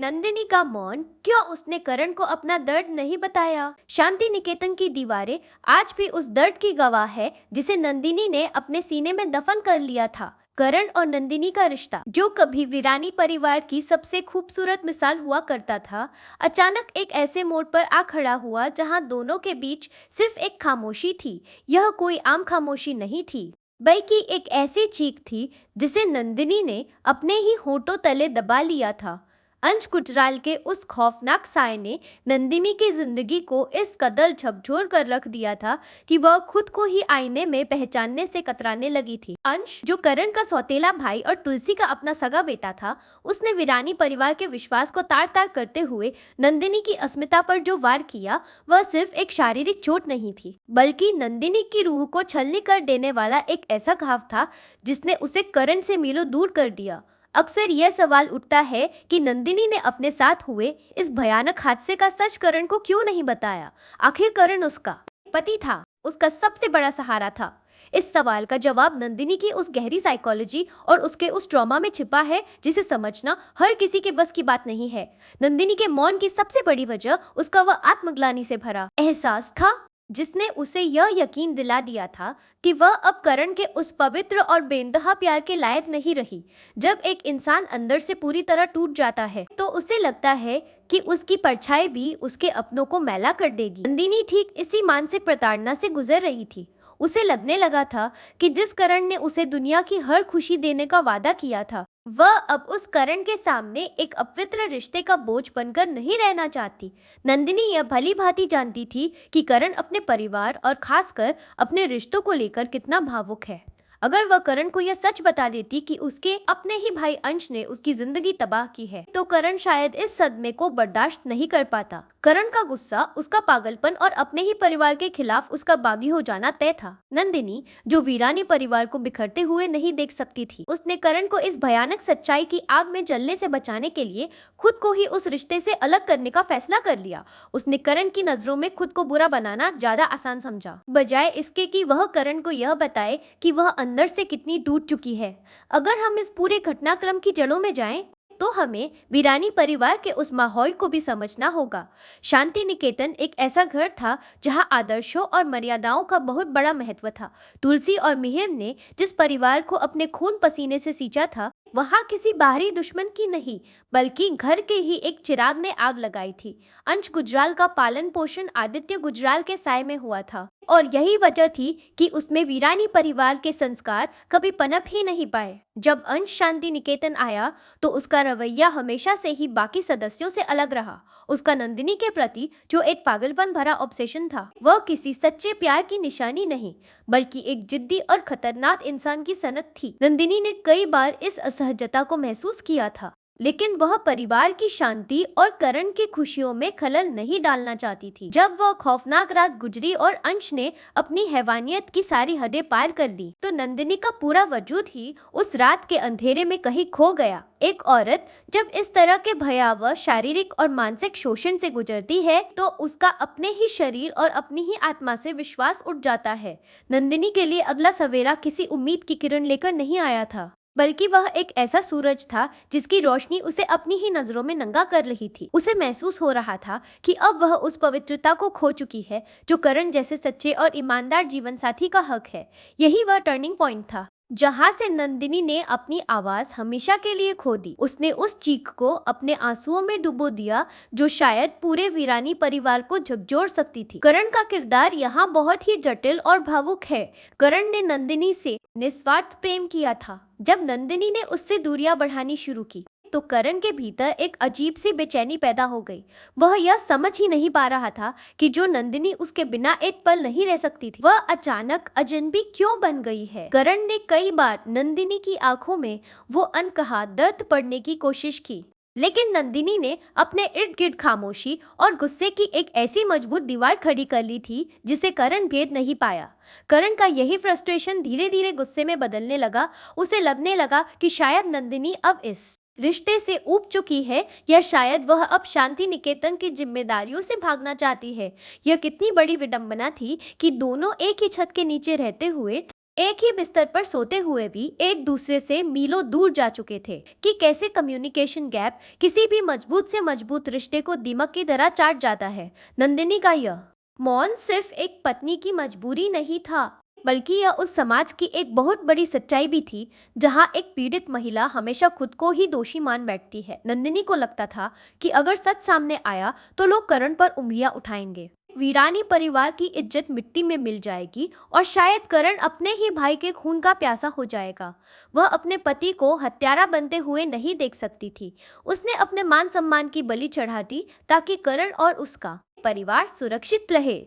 नंदिनी का मौन, क्यों उसने करण को अपना दर्द नहीं बताया? शांति निकेतन की दीवारें आज भी उस दर्द की गवाह है जिसे नंदिनी ने अपने सीने में दफन कर लिया था। करण और नंदिनी का रिश्ता, जो कभी वीरानी परिवार की सबसे खूबसूरत मिसाल हुआ करता था, अचानक एक ऐसे मोड़ पर आ खड़ा हुआ जहां दोनों के बीच सिर्फ एक खामोशी थी। यह कोई आम खामोशी नहीं थी, बल्कि एक ऐसी चीख थी जिसे नंदिनी ने अपने ही होठों तले दबा लिया था। अंश गुजराल के उस खौफनाक साय ने नंदिनी की जिंदगी को इस कदर झकझोर कर रख दिया था कि वह खुद को ही आईने में पहचानने से कतराने लगी थी। अंश, जो करण का सौतेला भाई और तुलसी का अपना सगा बेटा था, उसने वीरानी परिवार के विश्वास को तार तार करते हुए नंदिनी की अस्मिता पर जो वार किया, वह सिर्फ एक शारीरिक चोट नहीं थी, बल्कि नंदिनी की रूह को छलनी कर देने वाला एक ऐसा घाव था जिसने उसे करण से मीलों दूर कर दिया। अक्सर यह सवाल उठता है कि नंदिनी ने अपने साथ हुए इस भयानक हादसे का सच करण को क्यों नहीं बताया। आखिर करण उसका पति था, उसका सबसे बड़ा सहारा था। इस सवाल का जवाब नंदिनी की उस गहरी साइकोलॉजी और उसके उस ट्रॉमा में छिपा है जिसे समझना हर किसी के बस की बात नहीं है। नंदिनी के मौन की सबसे बड़ी वजह उसका वह आत्मग्लानि से भरा एहसास था, जिसने उसे यह यकीन दिला दिया था कि वह अब करण के उस पवित्र और बेइंतहा प्यार के लायक नहीं रही। जब एक इंसान अंदर से पूरी तरह टूट जाता है तो उसे लगता है कि उसकी परछाई भी उसके अपनों को मैला कर देगी। नंदिनी ठीक इसी मानसिक प्रताड़ना से गुजर रही थी। उसे लगने लगा था कि जिस करण ने उसे दुनिया की हर खुशी देने का वादा किया था, वह अब उस करण के सामने एक अपवित्र रिश्ते का बोझ बनकर नहीं रहना चाहती। नंदिनी यह भली भांति जानती थी कि करण अपने परिवार और खासकर अपने रिश्तों को लेकर कितना भावुक है। अगर वह करण को यह सच बता देती कि उसके अपने ही भाई अंश ने उसकी जिंदगी तबाह की है, तो करण शायद इस सदमे को बर्दाश्त नहीं कर पाता। करण का गुस्सा, उसका पागलपन और अपने ही परिवार के खिलाफ उसका बागी हो जाना तय था। नंदिनी, जो वीरानी परिवार को बिखरते हुए नहीं देख सकती थी, उसने करण को इस भयानक सच्चाई की आग में जलने से बचाने के लिए खुद को ही उस रिश्ते से अलग करने का फैसला कर लिया। उसने करण की नजरों में खुद को बुरा बनाना ज्यादा आसान समझा, बजाय इसके कि वह करण को यह बताए कि वह अंदर से कितनी टूट चुकी है। अगर हम इस पूरे घटनाक्रम की जड़ों में जाएं, तो हमें वीरानी परिवार के उस माहौल को भी समझना होगा। शांति निकेतन एक ऐसा घर था जहां आदर्शों और मर्यादाओं का बहुत बड़ा महत्व था। तुलसी और मिहिर ने जिस परिवार को अपने खून पसीने से सींचा था, वहां किसी बाहरी दुश्मन की नहीं, बल्कि घर के ही एक चिराग ने आग लगाई थी। अंश गुजराल का पालन पोषण आदित्य गुजराल के साय में हुआ था, और यही वजह थी कि उसमें वीरानी परिवार के संस्कार कभी पनप ही नहीं पाए। जब अंश शांति निकेतन आया तो उसका रवैया हमेशा से ही बाकी सदस्यों से अलग रहा। उसका नंदिनी के प्रति जो एक पागलपन भरा ऑब्सेशन था, वह किसी सच्चे प्यार की निशानी नहीं, बल्कि एक जिद्दी और खतरनाक इंसान की सनक थी। नंदिनी ने कई बार इस असहजता को महसूस किया था, लेकिन वह परिवार की शांति और करण की खुशियों में खलल नहीं डालना चाहती थी। जब वह खौफनाक रात गुजरी और अंश ने अपनी हैवानियत की सारी हदें पार कर दी, तो नंदिनी का पूरा वजूद ही उस रात के अंधेरे में कहीं खो गया। एक औरत जब इस तरह के भयावह शारीरिक और मानसिक शोषण से गुजरती है, तो उसका अपने ही शरीर और अपनी ही आत्मा से विश्वास उठ जाता है। नंदिनी के लिए अगला सवेरा किसी उम्मीद की किरण लेकर नहीं आया था, बल्कि वह एक ऐसा सूरज था जिसकी रोशनी उसे अपनी ही नजरों में नंगा कर रही थी। उसे महसूस हो रहा था कि अब वह उस पवित्रता को खो चुकी है जो करण जैसे सच्चे और ईमानदार जीवन साथी का हक है। यही वह टर्निंग पॉइंट था जहां से नंदिनी ने अपनी आवाज हमेशा के लिए खो दी। उसने उस चीख को अपने आंसुओं में डुबो दिया जो शायद पूरे वीरानी परिवार को झकझोर सकती थी। करण का किरदार यहाँ बहुत ही जटिल और भावुक है। करण ने नंदिनी से निस्वार्थ प्रेम किया था। जब नंदिनी ने उससे दूरियां बढ़ानी शुरू की, तो करण के भीतर एक अजीब सी बेचैनी पैदा हो गई। वह यह समझ ही नहीं पा रहा था कि जो नंदिनी उसके बिना एक पल नहीं रह सकती थी, वह अचानक अजनबी क्यों बन गई है। करण ने कई बार नंदिनी की आंखों में वो अनकहा दर्द पढ़ने की कोशिश की, लेकिन नंदिनी ने अपने इर्द गिर्द खामोशी और गुस्से की एक ऐसी मजबूत दीवार खड़ी कर ली थी जिसे करण भेद नहीं पाया। करण का यही फ्रस्ट्रेशन धीरे धीरे गुस्से में बदलने लगा। उसे लगने लगा कि शायद नंदिनी अब इस रिश्ते से ऊब चुकी है, या शायद वह अब शांति निकेतन की जिम्मेदारियों से भागना चाहती है। यह कितनी बड़ी विडंबना थी कि दोनों एक ही छत के नीचे रहते हुए एक ही बिस्तर पर सोते हुए भी एक दूसरे से मीलों दूर जा चुके थे कि कैसे कम्युनिकेशन गैप किसी भी मजबूत से मजबूत रिश्ते को दीमक की तरह चाट जाता है। नंदिनी का यह मौन सिर्फ एक पत्नी की मजबूरी नहीं था, बल्कि यह उस समाज की एक बहुत बड़ी सच्चाई भी थी जहां एक पीड़ित महिला हमेशा खुद को ही दोषी मान बैठती है। नंदिनी को लगता था कि अगर सच सामने आया तो लोग करण पर उंगलियां उठाएंगे, वीरानी परिवार की इज्जत मिट्टी में मिल जाएगी और शायद करण अपने ही भाई के खून का प्यासा हो जाएगा। वह अपने पति को हत्यारा बनते हुए नहीं देख सकती थी। उसने अपने मान सम्मान की बलि चढ़ा दी ताकि करण और उसका परिवार सुरक्षित रहे।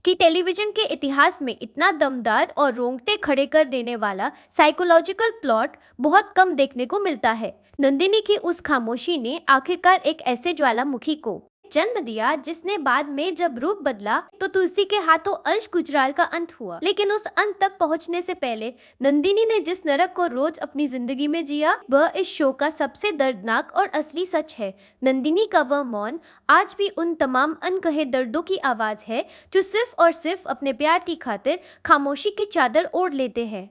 कि टेलीविजन के इतिहास में इतना दमदार और रोंगटे खड़े कर देने वाला साइकोलॉजिकल प्लॉट बहुत कम देखने को मिलता है। नंदिनी की उस खामोशी ने आखिरकार एक ऐसे ज्वालामुखी को जन्म दिया जिसने बाद में जब रूप बदला तो तुलसी के हाथों अंश गुजराल का अंत हुआ। लेकिन उस अंत तक पहुंचने से पहले नंदिनी ने जिस नरक को रोज अपनी जिंदगी में जिया, वह इस शो का सबसे दर्दनाक और असली सच है। नंदिनी का वह मौन आज भी उन तमाम अनकहे दर्दों की आवाज है जो सिर्फ और सिर्फ अपने प्यार की खातिर खामोशी की चादर ओढ़ लेते हैं।